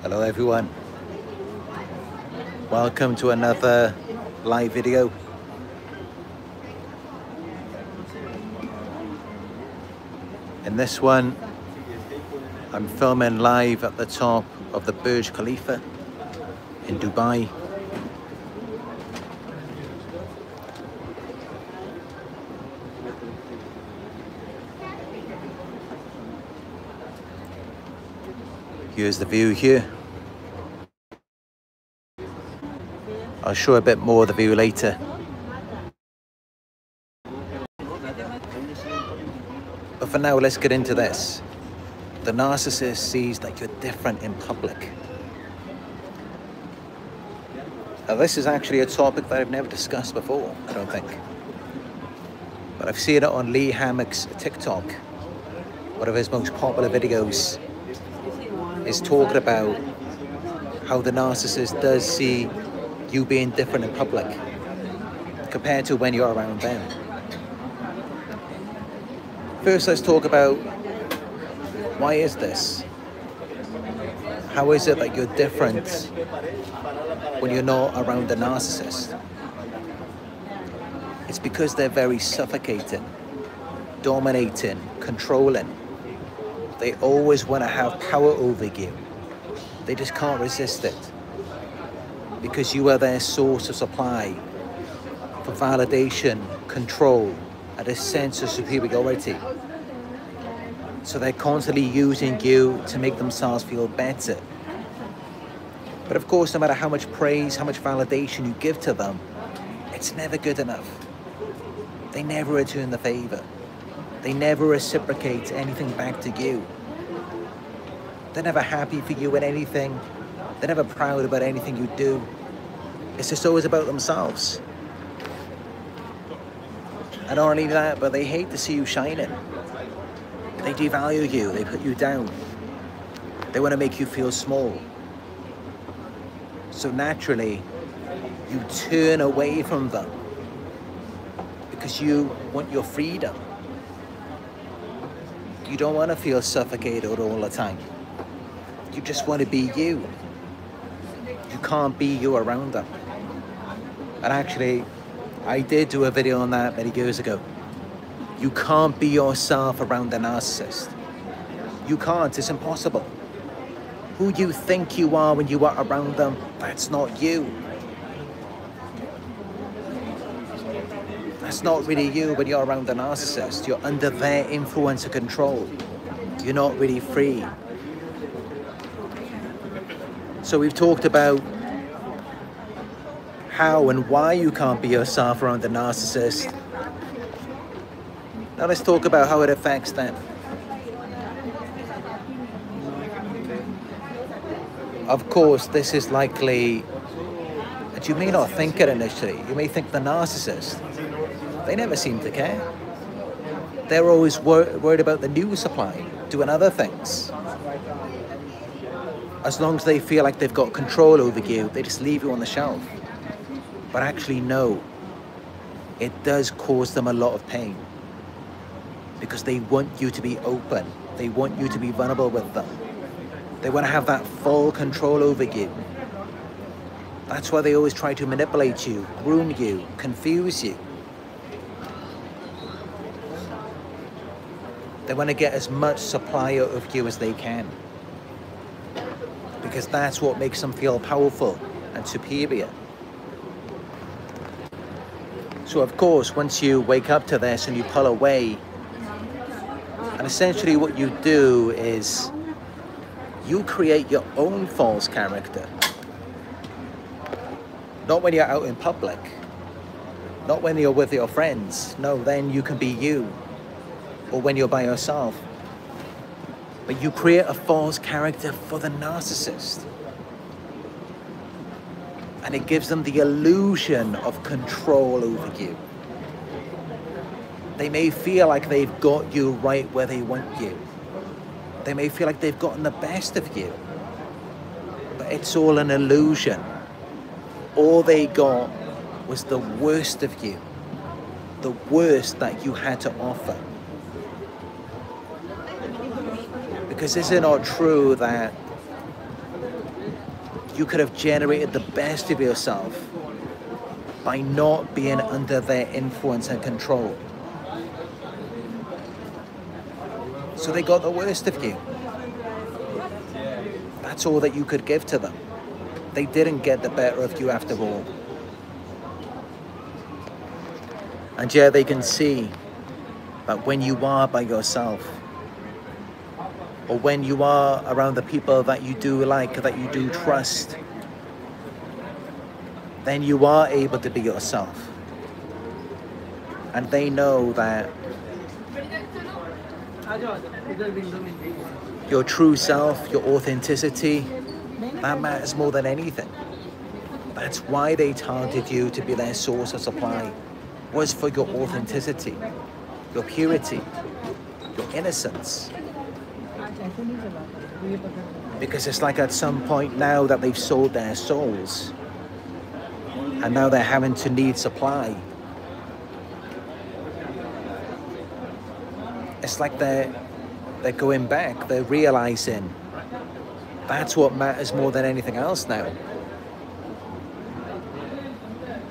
Hello everyone, welcome to another live video. In this one, I'm filming live at the top of the Burj Khalifa in Dubai. Here's the view here. I'll show a bit more of the view later. But for now, let's get into this. The narcissist sees that you're different in public. Now, this is actually a topic that I've never discussed before, I don't think. But I've seen it on Lee Hammock's TikTok. One of his most popular videos is talking about how the narcissist does see you being different in public compared to when you're around them. First, let's talk about why is this? How is it that you're different when you're not around the narcissist? It's because they're very suffocating, dominating, controlling. They always want to have power over you. They just can't resist it because you are their source of supply for validation, control, and a sense of superiority. So they're constantly using you to make themselves feel better. But of course, no matter how much praise, how much validation you give to them, it's never good enough. They never return the favor. They never reciprocate anything back to you. They're never happy for you in anything. They're never proud about anything you do. It's just always about themselves. And not only that, but they hate to see you shining. They devalue you, they put you down. They want to make you feel small. So naturally, you turn away from them because you want your freedom. You don't want to feel suffocated all the time. You just want to be you. You can't be you around them. And actually, I did do a video on that many years ago. You can't be yourself around a narcissist. You can't, it's impossible. Who you think you are when you are around them, that's not you. That's not really you when you're around a narcissist. You're under their influence and control. You're not really free. So we've talked about how and why you can't be yourself around the narcissist. Now let's talk about how it affects them. Of course, this is likely that you may not think it initially. You may think the narcissist. They never seem to care. They're always worried about the new supply, doing other things. As long as they feel like they've got control over you, they just leave you on the shelf. But actually, no. It does cause them a lot of pain because they want you to be open. They want you to be vulnerable with them. They want to have that full control over you. That's why they always try to manipulate you, groom you, confuse you. They want to get as much supply out of you as they can because that's what makes them feel powerful and superior. So of course, once you wake up to this and you pull away, and essentially what you do is you create your own false character. Not when you're out in public, not when you're with your friends. No, then you can be you. Or when you're by yourself. But you create a false character for the narcissist. And it gives them the illusion of control over you. They may feel like they've got you right where they want you. They may feel like they've gotten the best of you. But it's all an illusion. All they got was the worst of you. The worst that you had to offer. Because is it not true that you could have generated the best of yourself by not being under their influence and control. So they got the worst of you. That's all that you could give to them. They didn't get the better of you after all. And yeah, they can see that when you are by yourself, or when you are around the people that you do like, that you do trust, then you are able to be yourself. And they know that your true self, your authenticity, that matters more than anything. That's why they targeted you to be their source of supply, was for your authenticity, your purity, your innocence. Because it's like at some point now that they've sold their souls, and now they're having to need supply. It's like they're going back, they're realizing that's what matters more than anything else now.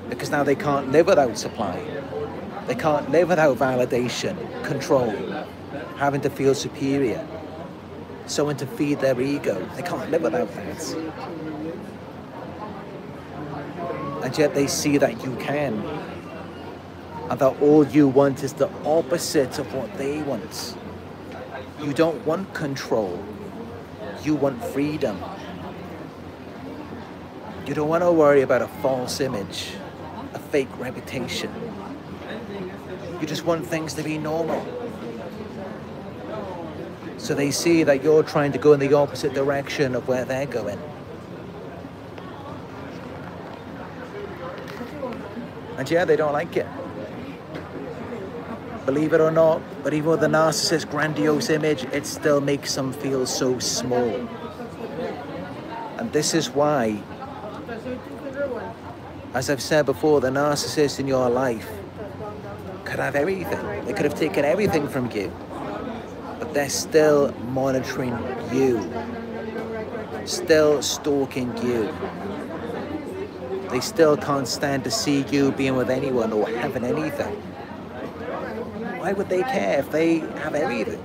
Because now they can't live without supply. They can't live without validation, control, having to feel superior, someone to feed their ego. They can't live without that. And yet they see that you can. And that all you want is the opposite of what they want. You don't want control. You want freedom. You don't want to worry about a false image, a fake reputation. You just want things to be normal. So they see that you're trying to go in the opposite direction of where they're going. And yeah, they don't like it. Believe it or not, but even with the narcissist's grandiose image, it still makes them feel so small. And this is why, as I've said before, the narcissist in your life could have everything. They could have taken everything from you, but they're still monitoring you, still stalking you. They still can't stand to see you being with anyone or having anything. Why would they care if they have everything?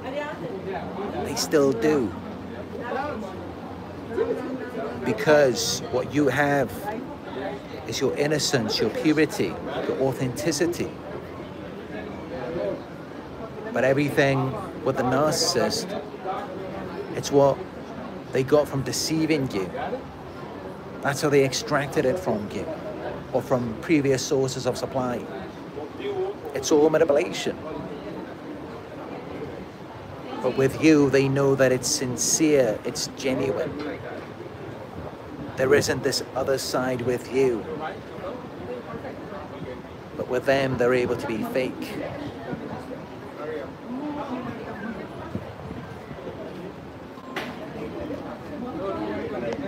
They still do. Because what you have is your innocence, your purity, your authenticity. But everything with the narcissist, it's what they got from deceiving you. That's how they extracted it from you, or from previous sources of supply. It's all manipulation. But with you, they know that it's sincere, it's genuine. There isn't this other side with you. But with them, they're able to be fake.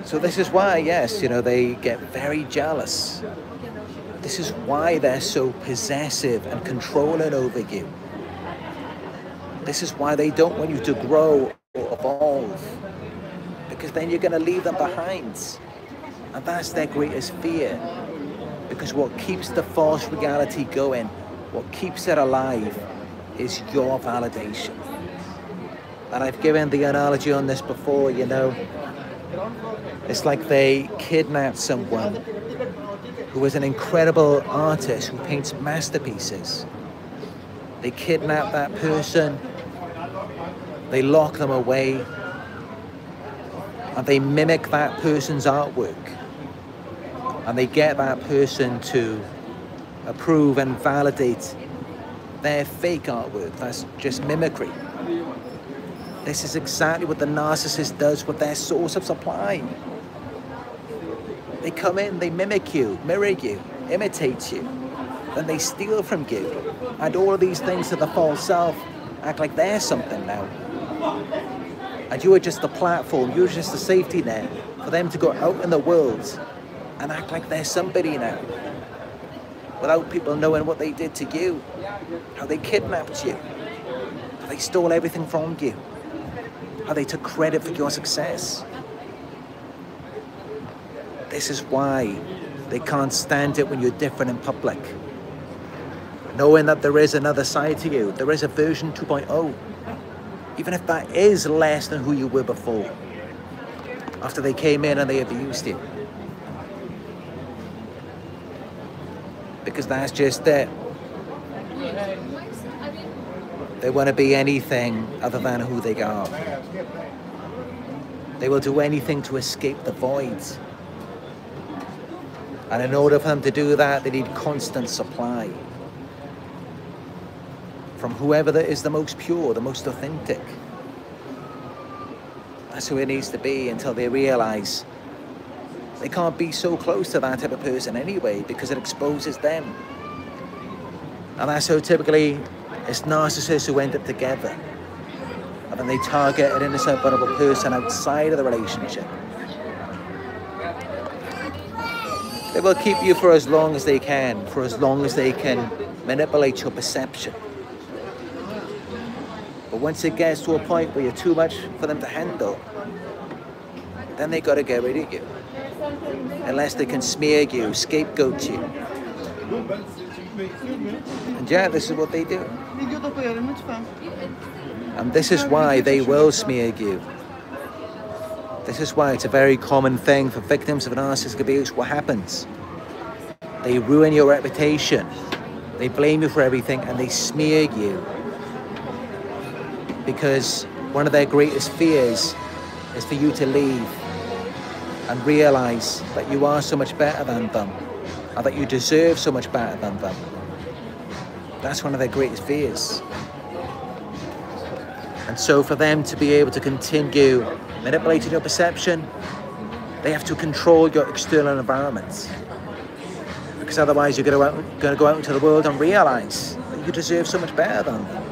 So this is why, yes, you know, they get very jealous. This is why they're so possessive and controlling over you. This is why they don't want you to grow or evolve, because then you're going to leave them behind. And that's their greatest fear, because what keeps the false reality going, what keeps it alive, is your validation. And I've given the analogy on this before, you know. It's like they kidnapped someone who is an incredible artist who paints masterpieces. They kidnap that person, they lock them away, and they mimic that person's artwork. And they get that person to approve and validate their fake artwork. That's just mimicry. This is exactly what the narcissist does with their source of supply. They come in, they mimic you, mirror you, imitate you, then they steal from you. And all of these things to the false self act like they're something now. And you are just the platform, you're just the safety net for them to go out in the world and act like they're somebody now, without people knowing what they did to you, how they kidnapped you, how they stole everything from you, how they took credit for your success. This is why they can't stand it when you're different in public. Knowing that there is another side to you, there is a version 2.0. Even if that is less than who you were before. After they came in and they abused you. Because that's just it. They want to be anything other than who they are. They will do anything to escape the void. And in order for them to do that, they need constant supply. From whoever that is the most pure, the most authentic. That's who it needs to be until they realize they can't be so close to that type of person anyway because it exposes them. And that's how typically it's narcissists who end up together. And then they target an innocent, vulnerable person outside of the relationship. They will keep you for as long as they can, for as long as they can manipulate your perception. But once it gets to a point where you're too much for them to handle, then they got to get rid of you. Unless they can smear you, scapegoat you. And yeah, this is what they do. And this is why they will smear you. This is why it's a very common thing for victims of narcissistic abuse. What happens? They ruin your reputation. They blame you for everything and they smear you. Because one of their greatest fears is for you to leave and realize that you are so much better than them and that you deserve so much better than them. That's one of their greatest fears. And so for them to be able to continue manipulating your perception, they have to control your external environment. Because otherwise you're going to go out into the world and realize that you deserve so much better than them.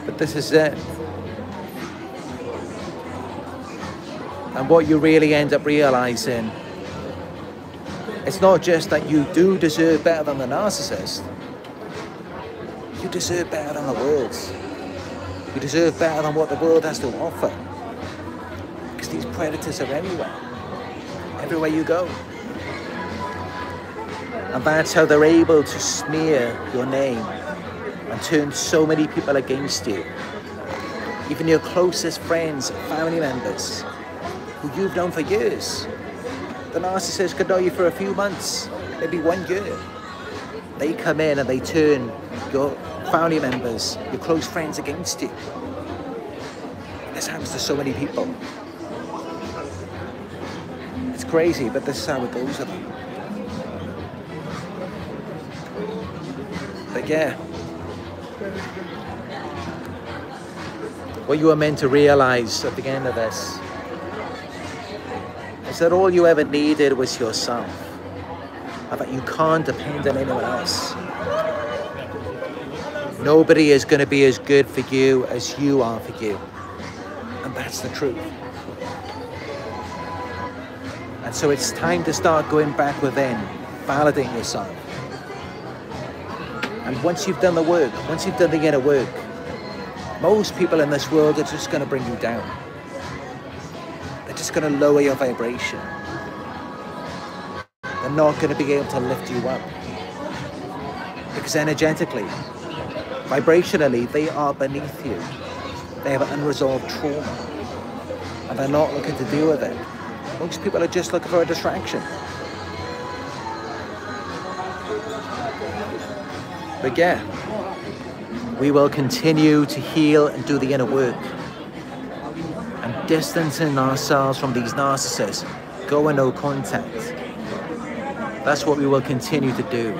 But this is it. And what you really end up realizing, it's not just that you do deserve better than the narcissist. You deserve better than the world. You deserve better than what the world has to offer. Because these predators are everywhere you go. And that's how they're able to smear your name and turn so many people against you. Even your closest friends, family members, who you've known for years. The narcissist could know you for a few months, maybe 1 year. They come in and they turn your family members, your close friends against you. This happens to so many people. It's crazy, but this is how it goes with them. But yeah, what you are meant to realize at the end of this is that all you ever needed was yourself, and that you can't depend on anyone else. Nobody is going to be as good for you as you are for you, and that's the truth. And so it's time to start going back within, validating yourself. And once you've done the work, once you've done the inner work, most people in this world are just going to bring you down. They're just going to lower your vibration. They're not going to be able to lift you up. Because energetically, vibrationally, they are beneath you. They have unresolved trauma. And they're not looking to deal with it. Most people are just looking for a distraction. But yeah, we will continue to heal and do the inner work. And distancing ourselves from these narcissists, go and no contact. That's what we will continue to do.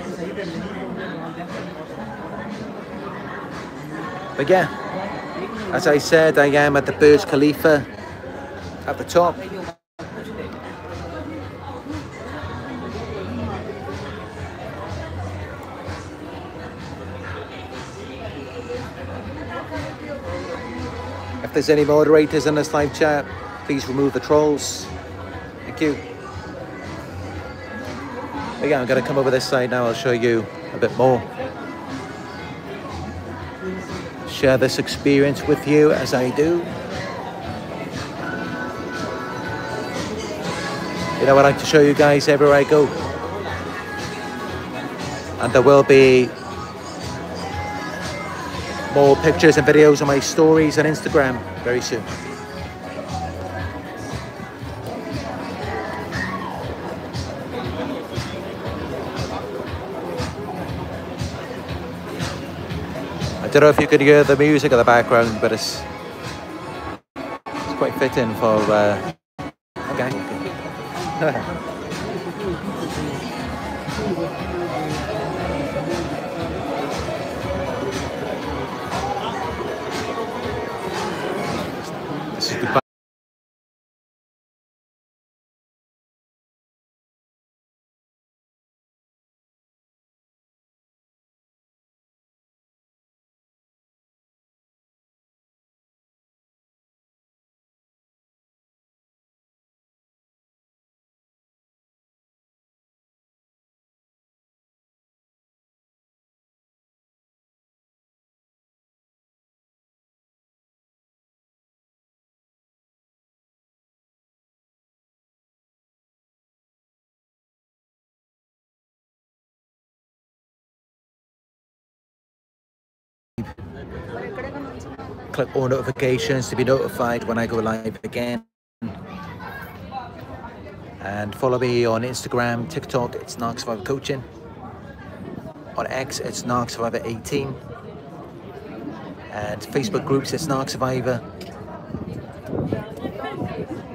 But yeah, as I said, I am at the Burj Khalifa at the top. If there's any moderators in this live chat, please remove the trolls. Thank you. But yeah, I'm going to come over this side now. I'll show you a bit more. Share this experience with you as I do. You know, I like to show you guys everywhere I go. And there will be more pictures and videos on my stories on Instagram very soon. I don't know if you can hear the music in the background, but it's quite fitting for okay. This is goodbye. Click all notifications to be notified when I go live again. And follow me on Instagram, TikTok, it's Narc Survivor Coaching. On X, it's Narc Survivor 18. And Facebook groups, it's Narc Survivor.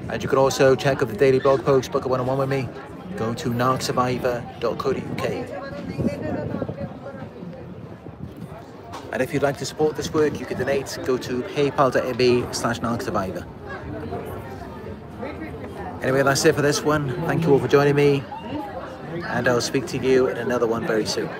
And you can also check out the daily blog post, book a one-on-one with me. Go to narcsurvivor.co.uk. And if you'd like to support this work, you can donate. Go to paypal.me/narcsurvivor. Anyway, that's it for this one. Thank you all for joining me. And I'll speak to you in another one very soon.